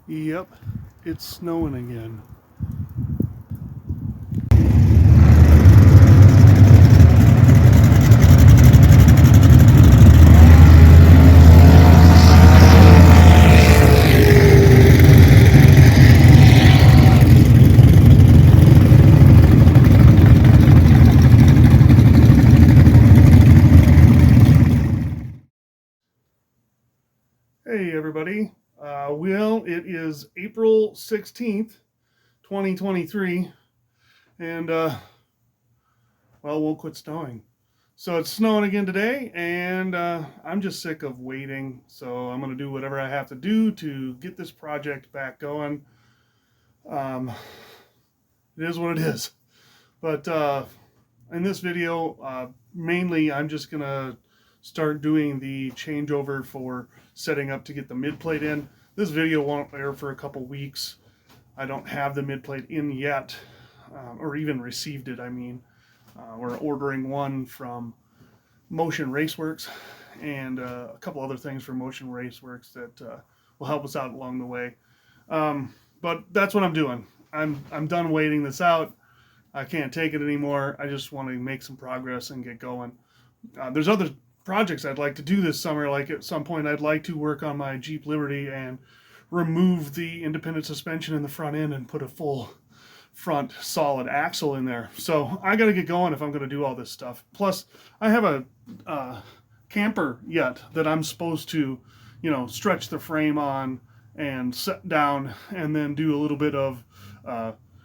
Yep, it's snowing again. Hey everybody. Well, it is April 16th, 2023, and well, it won't quit snowing. So it's snowing again today, and I'm just sick of waiting. So I'm going to do whatever I have to do to get this project back going. Um, it is what it is. But in this video, mainly I'm just going to start doing the changeover for setting up to get the mid plate in. This video won't air for a couple weeks. I don't have the mid plate in yet, or even received it. I mean, we're ordering one from Motion Raceworks and a couple other things from Motion Raceworks that will help us out along the way. But that's what I'm doing. I'm done waiting this out. I can't take it anymore. I just want to make some progress and get going. There's other projects I'd like to do this summer. Like at some point, I'd like to work on my Jeep Liberty and remove the independent suspension in the front end and put a full front solid axle in there. So I got to get going if I'm going to do all this stuff. Plus, I have a camper yet that I'm supposed to, stretch the frame on and set down and then do a little bit of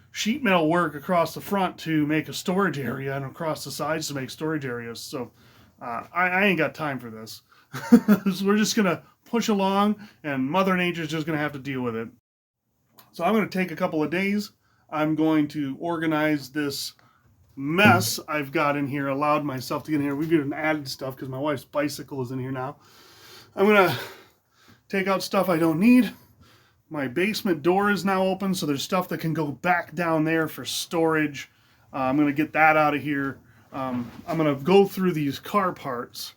sheet metal work across the front to make a storage area and across the sides to make storage areas. So I ain't got time for this. So we're just going to push along and Mother Nature's just going to have to deal with it. So I'm going to take a couple of days. I'm going to organize this mess I've got in here, allowed myself to get in here. We've even added stuff because my wife's bicycle is in here now. I'm going to take out stuff I don't need. My basement door is now open, so there's stuff that can go back down there for storage. I'm going to get that out of here. I'm going to go through these car parts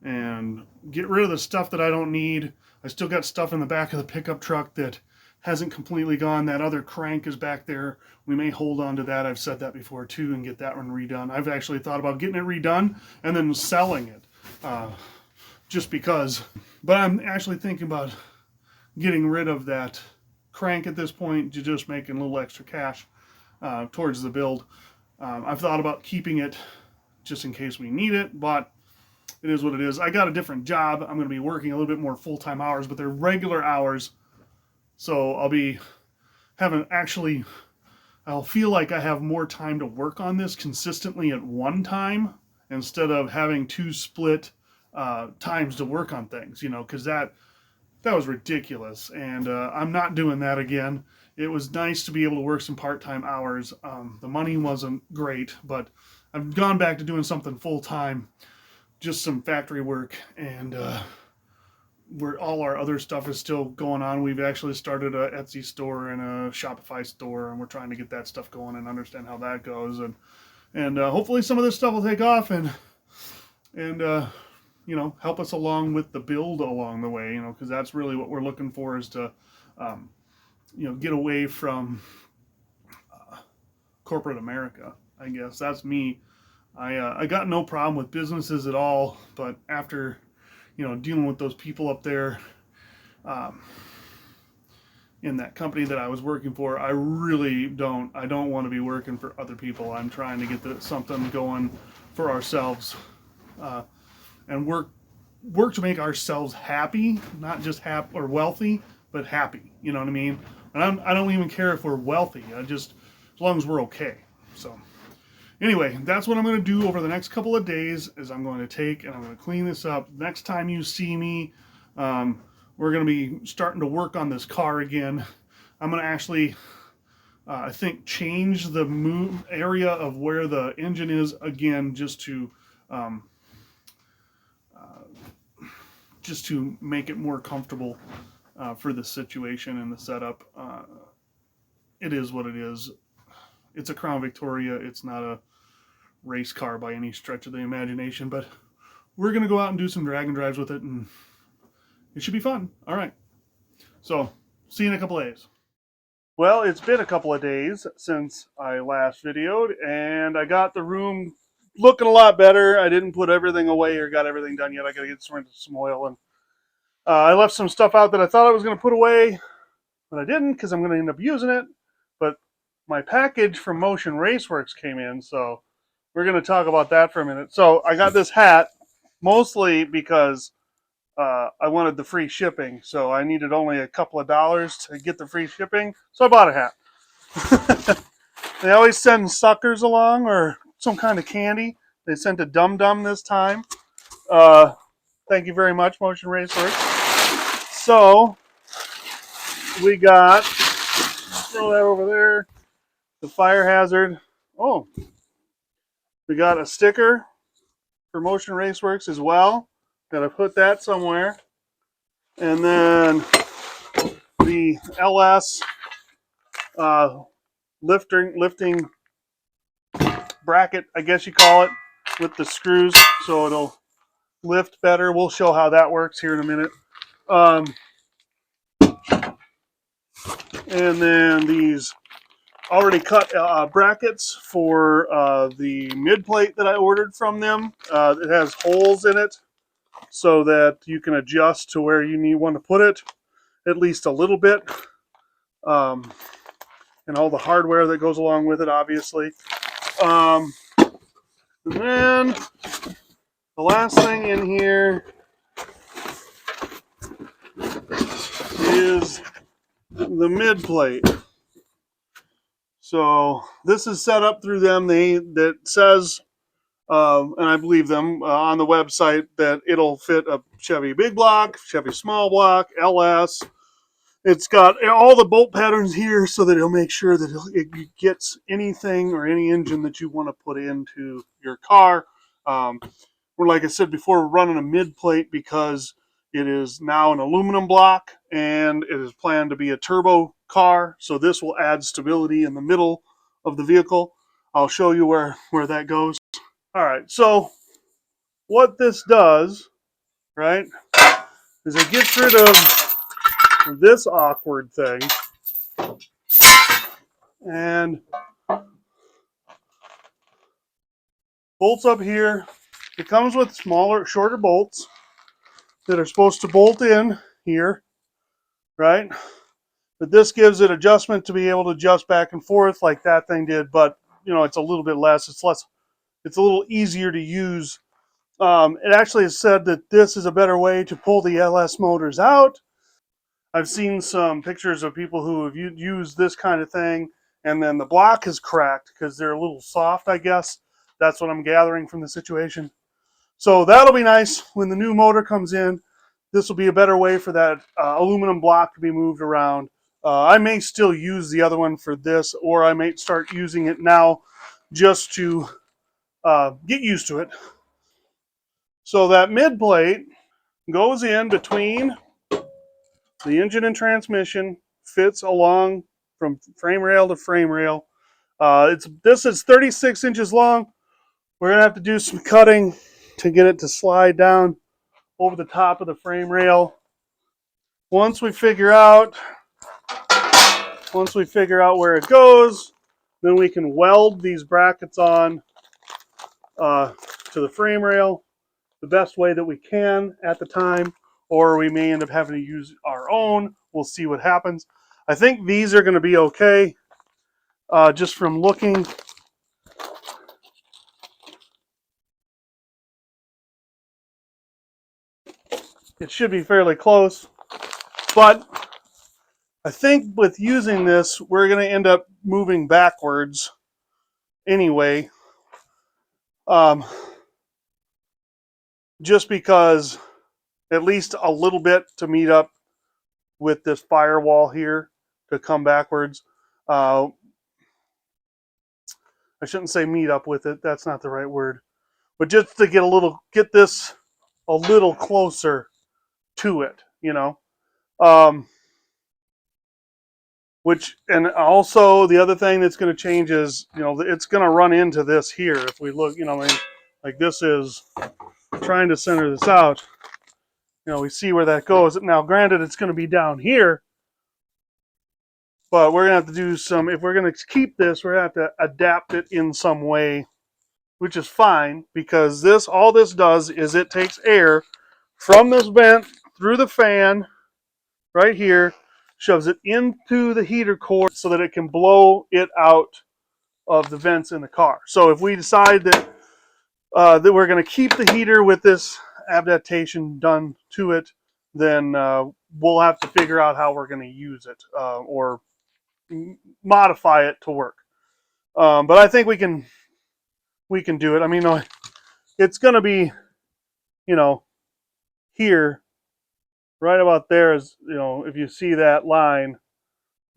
and get rid of the stuff that I don't need. I still got stuff in the back of the pickup truck that hasn't completely gone. That other crank is back there. We may hold on to that. I've said that before too, and get that one redone. I've actually thought about getting it redone and then selling it just because. But I'm actually thinking about getting rid of that crank at this point to just making a little extra cash towards the build. I've thought about keeping it just in case we need it, but it is what it is. I got a different job. I'm going to be working a little bit more full-time hours, but they're regular hours. So I'll be having I'll feel like I have more time to work on this consistently at one time instead of having two split times to work on things, because that was ridiculous. And I'm not doing that again. It was nice to be able to work some part-time hours. The money wasn't great, but I've gone back to doing something full-time, just some factory work, and where all our other stuff is still going on. We've actually started a Etsy store and a Shopify store, and we're trying to get that stuff going and understand how that goes. And hopefully some of this stuff will take off and help us along with the build along the way, because that's really what we're looking for, is to, get away from corporate America, I guess. That's me. I got no problem with businesses at all, but after, dealing with those people up there in that company that I was working for, I don't want to be working for other people. I'm trying to get something going for ourselves. And work to make ourselves happy, not just happy or wealthy, but happy. You know what I mean? And I don't even care if we're wealthy. As long as we're okay. So anyway, that's what I'm going to do over the next couple of days. Is I'm going to take and I'm going to clean this up. Next time you see me, we're going to be starting to work on this car again. I'm going to actually, I think, change the move area of where the engine is again, just to make it more comfortable for the situation and the setup. It is what it is. It's a Crown Victoria. It's not a race car by any stretch of the imagination, but we're going to go out and do some drag and drives with it, and it should be fun. All right. So See you in a couple of days. Well, it's been a couple of days since I last videoed, and I got the room looking a lot better. I didn't put everything away or got everything done yet. I gotta get some oil, and I left some stuff out that I thought I was gonna put away, but I didn't because I'm gonna end up using it. But my package from Motion Raceworks came in, so we're gonna talk about that for a minute. So I got this hat mostly because I wanted the free shipping, so I needed only a couple of dollars to get the free shipping, so I bought a hat. They always send suckers along or some kind of candy. They sent a Dum Dum this time. Thank you very much, Motion Raceworks. So we got, throw that over there, the fire hazard. Oh, we got a sticker for Motion Raceworks as well. Gotta put that somewhere. And then the LS lifting bracket, I guess you call it, with the screws, so it'll lift better. We'll show how that works here in a minute. And then these already cut brackets for the mid plate that I ordered from them. It has holes in it so that you can adjust to where you want to put it, at least a little bit. And all the hardware that goes along with it, obviously. And then the last thing in here is the mid plate. So this is set up through them. That says, and I believe them on the website, that it'll fit a Chevy big block, Chevy small block, LS. It's got all the bolt patterns here so that it'll make sure that it gets anything or any engine that you want to put into your car. We're, like I said before, we're running a mid plate because it is now an aluminum block and it is planned to be a turbo car. So this will add stability in the middle of the vehicle. I'll show you where that goes. All right, so what this does, right, is it gets rid of this awkward thing and bolts up here. It comes with smaller, shorter bolts that are supposed to bolt in here, right? But this gives it adjustment to be able to adjust back and forth like that thing did, but it's a little bit less. It's a little easier to use. It actually is said that this is a better way to pull the LS motors out. I've seen some pictures of people who have used this kind of thing, and then the block is cracked because they're a little soft, I guess. That's what I'm gathering from the situation. So that'll be nice when the new motor comes in. This will be a better way for that aluminum block to be moved around. I may still use the other one for this, or I may start using it now just to get used to it. So that mid plate goes in between the engine and transmission, fits along from frame rail to frame rail. This is 36 inches long. We're going to have to do some cutting to get it to slide down over the top of the frame rail. Once we figure out where it goes, then we can weld these brackets on to the frame rail the best way that we can at the time, or we may end up having to use our own. We'll see what happens. I think these are going to be okay, just from looking. It should be fairly close, but I think with using this, we're going to end up moving backwards anyway, just because at least a little bit to meet up with this firewall here to come backwards. I shouldn't say meet up with it. That's not the right word. But just to get this a little closer to it, and also the other thing that's going to change is, it's going to run into this here. If we look, like this is trying to center this out. We see where that goes. Now, granted, it's going to be down here, But we're gonna have to do some. If we're gonna keep this, we're gonna have to adapt it in some way, which is fine because this all this does is it takes air from this vent through the fan right here, shoves it into the heater core so that it can blow it out of the vents in the car. So if we decide that that we're going to keep the heater with this adaptation done to it, then we'll have to figure out how we're going to use it or modify it to work. But I think we can do it. I mean, it's going to be, you know, here, right about there is, you know, if you see that line,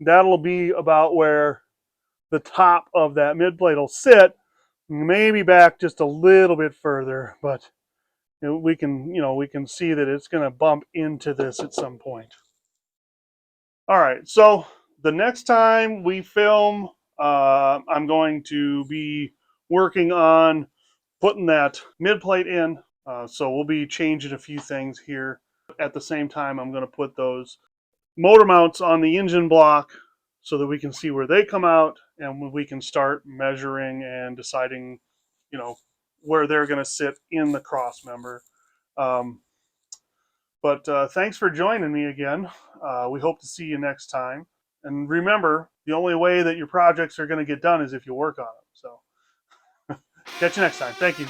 that'll be about where the top of that mid plate will sit. Maybe back just a little bit further, but we can see that it's going to bump into this at some point. All right, so the next time we film, I'm going to be working on putting that mid plate in. So we'll be changing a few things here. At the same time, I'm going to put those motor mounts on the engine block so that we can see where they come out and we can start measuring and deciding, you know, where they're going to sit in the cross member. But thanks for joining me again. We hope to see you next time. And remember, the only way that your projects are going to get done is if you work on them. So catch you next time. Thank you.